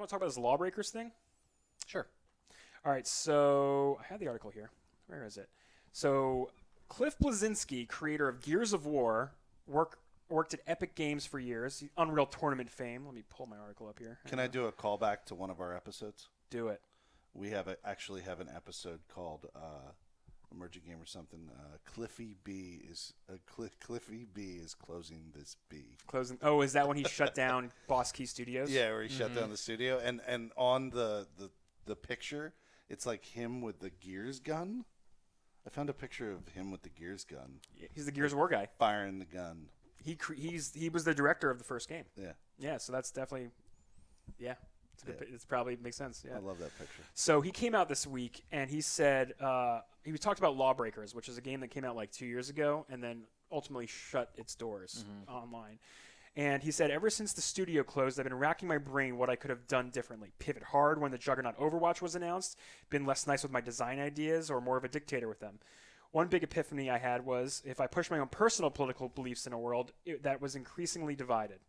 want to talk about this Lawbreakers thing? Sure. All right, so I had the article here. Where is it? So Cliff Bleszinski, creator of Gears of War, worked at Epic Games for years. Unreal Tournament fame. Let me pull my article up here. Can I do a callback to one of our episodes? Do it. We actually have an episode called Emerging Game or something. Cliffy B is closing this B. Closing. Oh, is that when he shut down Boss Key Studios? Yeah, where he shut down the studio, and on the picture, it's like him with the Gears gun. I found a picture of him with the Gears gun. He's the Gears of War guy. Firing the gun. He was the director of the first game. Yeah. Yeah, so that's definitely, yeah. It's probably makes sense. Yeah. I love that picture. So he came out this week and he said he talked about Lawbreakers, which is a game that came out like 2 years ago and then ultimately shut its doors online. And he said, ever since the studio closed, I've been racking my brain what I could have done differently. Pivot hard when the Juggernaut Overwatch was announced, been less nice with my design ideas, or more of a dictator with them. One big epiphany I had was if I push my own personal political beliefs in a world that was increasingly divided.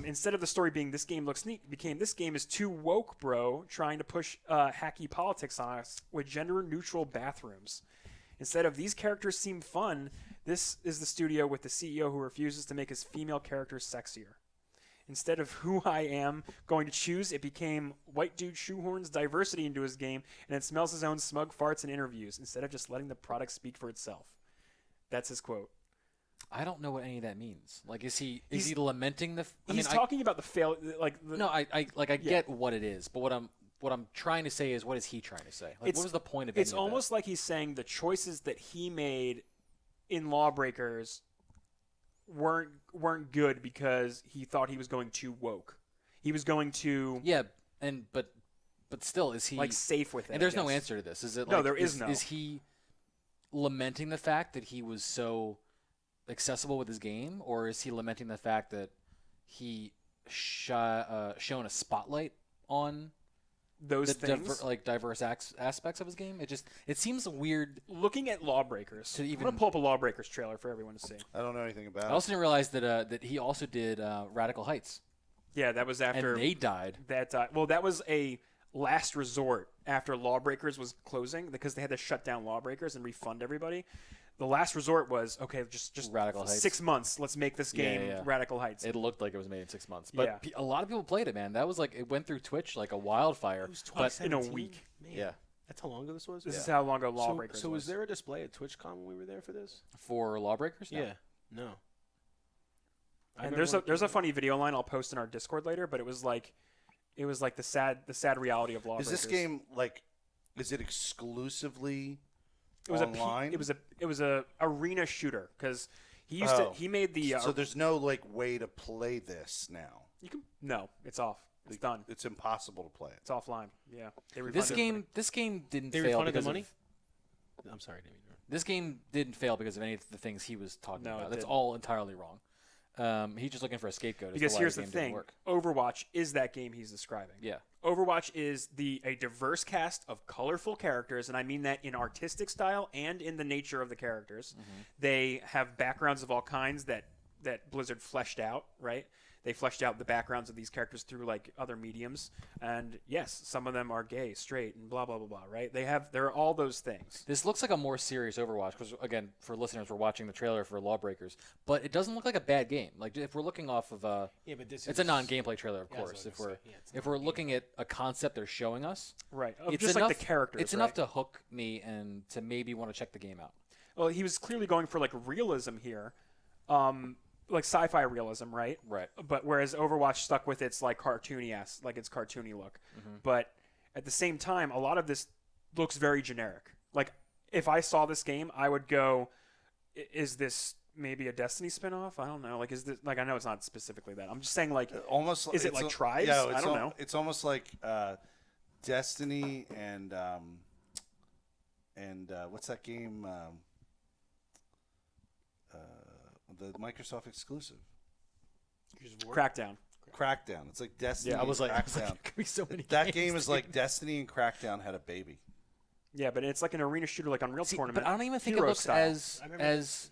Instead of the story being this game looks neat, it became this game is too woke, bro, trying to push hacky politics on us with gender-neutral bathrooms. Instead of these characters seem fun, this is the studio with the CEO who refuses to make his female characters sexier. Instead of who I am going to choose, it became white dude shoehorns diversity into his game and it smells his own smug farts in interviews instead of just letting the product speak for itself. That's his quote. I don't know what any of that means. Like, is he lamenting the? He's talking about the fail. I get what it is, but what I'm trying to say is, what is he trying to say? Like, what was the point of it? It's almost like he's saying the choices that he made in Lawbreakers weren't good because he thought he was going too woke. He was going to but still, is he like safe with it? And there's no answer to this. Is it? No, there is no. Is he lamenting the fact that he was so accessible with his game, or is he lamenting the fact that he shown a spotlight on those things, diverse aspects of his game? It seems weird. Looking at Lawbreakers, I'm gonna pull up a Lawbreakers trailer for everyone to see. I don't know anything about it. I also didn't realize that he also did Radical Heights. Yeah, that was after and they died. Well, that was a last resort after Lawbreakers was closing because they had to shut down Lawbreakers and refund everybody. The last resort was, okay, just Radical Heights. 6 months. Let's make this game Radical Heights. It looked like it was made in 6 months. But a lot of people played it, man. That was like, it went through Twitch like a wildfire. It was but in a week. Man, yeah. That's how long ago this was? This is how long ago Lawbreakers was. So was there a display at TwitchCon when we were there for this? For Lawbreakers? No. Yeah. No. And there's a funny video line I'll post in our Discord later, but it was like the sad reality of Lawbreakers. Is this game is it exclusively It was online? It was a arena shooter because he made the. So there's no way to play this now. No, it's off. It's done. It's impossible to play it. It's offline. Yeah. This game didn't they fail refunded because the money. of, I'm sorry, David. This game didn't fail because of any of the things he was talking No, about. it That's didn't. all entirely wrong. He's just looking for a scapegoat. Because here's the thing: work. Overwatch is that game he's describing. Yeah. Overwatch is a diverse cast of colorful characters, and I mean that in artistic style and in the nature of the characters. Mm-hmm. They have backgrounds of all kinds that Blizzard fleshed out, right? They fleshed out the backgrounds of these characters through like other mediums, and yes, some of them are gay, straight, and blah blah blah blah. Right? There are all those things. This looks like a more serious Overwatch because, again, for listeners, we're watching the trailer for Lawbreakers, but it doesn't look like a bad game. Like if we're looking off of but it's a non-gameplay trailer, of course. If we're looking at a concept they're showing us, right? It's just enough, like the characters. It's enough to hook me and to maybe want to check the game out. Well, he was clearly going for like realism here. Like sci-fi realism, right? Right. But whereas Overwatch stuck with its like cartoony its cartoony look. Mm-hmm. But at the same time, a lot of this looks very generic. Like if I saw this game, I would go, is this maybe a Destiny spinoff? I don't know. Like is this I know it's not specifically that. I'm just saying like almost is it like Tribes? Yeah, I don't know. It's almost like Destiny and what's that game? The Microsoft exclusive. Crackdown. Crackdown. It's like Destiny. Yeah, I was like, Crackdown. could be so many That games, game is dude. like Destiny and Crackdown had a baby. Yeah, but it's like an arena shooter, like Unreal Tournament. But I don't even think Hero it looks style. as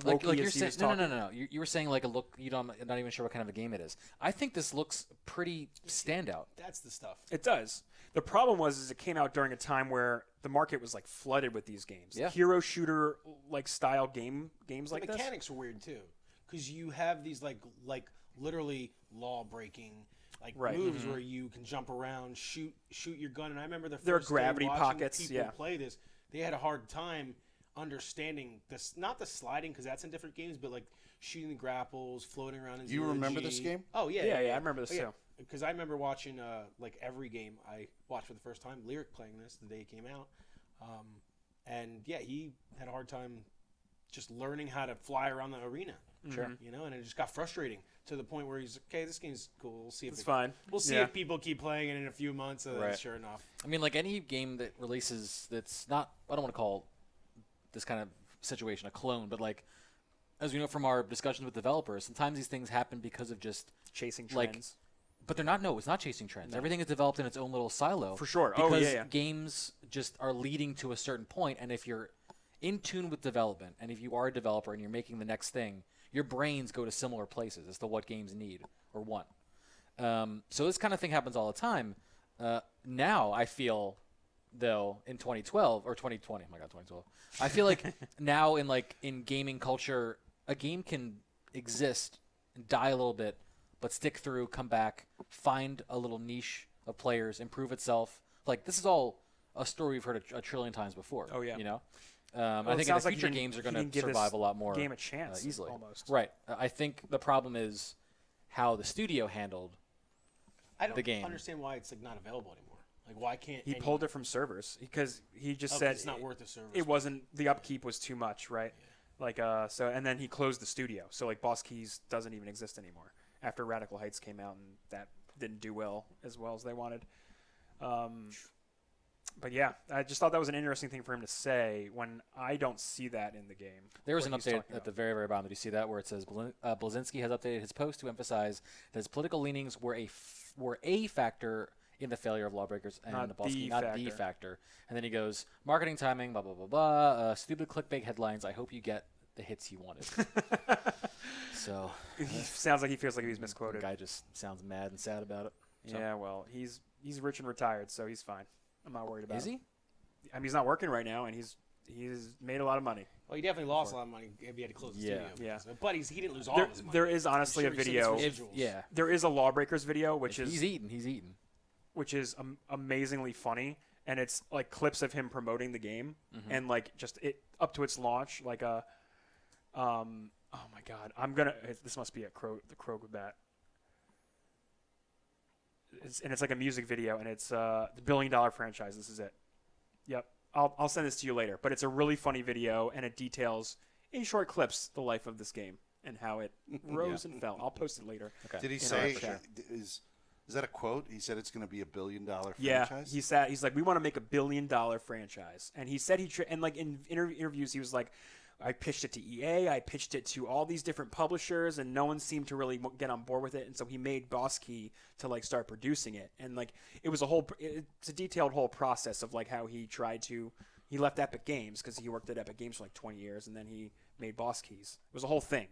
Like wokey you're as he saying, was no, talking. no. You were saying like a look. I'm not even sure what kind of a game it is. I think this looks pretty standout. That's the stuff. It does. The problem is it came out during a time where the market was like flooded with these games, Yeah. hero shooter like style games The like this. mechanics are weird too, because you have these like literally law breaking Right. moves where you can jump around, shoot your gun. And I remember the first There are day gravity watching pockets, people yeah. play this. They had a hard time understanding this, not the sliding because that's in different games, but like shooting the grapples, floating around in You zero remember G. this game? Oh yeah, Yeah, I remember this too. Because I remember watching like every game I watched for the first time. Lyric playing this the day it came out, and yeah, he had a hard time just learning how to fly around the arena. Sure. You know, and it just got frustrating to the point where he's okay. This game's cool. We'll see if It's fine. We'll see Yeah. if people keep playing it in a few months. Right. Sure enough. I mean, like any game that releases that's not. I don't want to call this kind of situation a clone, but like as we know from our discussions with developers, sometimes these things happen because of just Chasing like trends. But they're not. No, it's not chasing trends. Everything is developed in its own little silo. For sure. Because Oh, yeah. games just are leading to a certain point, and if you're in tune with development, and if you are a developer and you're making the next thing, your brains go to similar places as to what games need or want. So this kind of thing happens all the time. Now I feel, though, in 2012 or 2020. Oh my God, 2012. I feel like now in gaming culture, a game can exist and die a little bit, but stick through, come back, find a little niche of players, improve itself. Like this is all a story we've heard a trillion times before. Oh, yeah. You know, Well, I it think in the sounds like he future didn't- games are he going didn't to give this survive a lot more game a chance, easily. almost. Right. I think the problem is how the studio handled. I don't The game. understand why it's like not available anymore. Like why can't He any- pulled it from servers because he just Oh, 'cause said it's not worth the service. it wasn't, the upkeep was too much, right? Like so, and then he closed the studio. So like Boss Keys doesn't even exist anymore after Radical Heights came out, and that didn't do well as they wanted. But yeah, I just thought that was an interesting thing for him to say when I don't see that in the game. There was an what he's update talking at the about. very, very bottom. Did you see that where it says Bleszinski has updated his post to emphasize that his political leanings were a factor in the failure of Lawbreakers and Not the Boss the Key, not the factor. factor. And then he goes, marketing timing, blah, blah, blah, blah, stupid clickbait headlines. I hope you get the hits you wanted. So He sounds like he feels like he was the misquoted. guy just sounds mad and sad about it. So. Yeah, well, he's rich and retired, so he's fine. I'm not worried about Is it. he? I mean, he's not working right now, and he's made a lot of money. Well, he definitely lost a lot of money if he had to close the Yeah. studio. Yeah. But he didn't lose all There, of his money. there is honestly I'm a sure he video. sent his residuals. Yeah. There is a Lawbreakers video, which If is he's eating. which is amazingly funny, and it's like clips of him promoting the game, and like just it up to its launch, like a, oh my God, this must be the Kroger bat. It's like a music video, and it's the $1 billion franchise. This is it. Yep, I'll send this to you later, but it's a really funny video, and it details in short clips the life of this game and how it rose and fell. I'll post it later. Okay. Did he our say chat. is that a quote? He said it's going to be $1 billion Yeah, franchise. he's like, we want to make $1 billion franchise, and he said and like in interviews he was like, I pitched it to EA, I pitched it to all these different publishers, and no one seemed to really get on board with it, and so he made Boss Key to like start producing it, and like it's a detailed whole process of like how he left Epic Games because he worked at Epic Games for like 20 years, and then he made Boss Keys. It was a whole thing.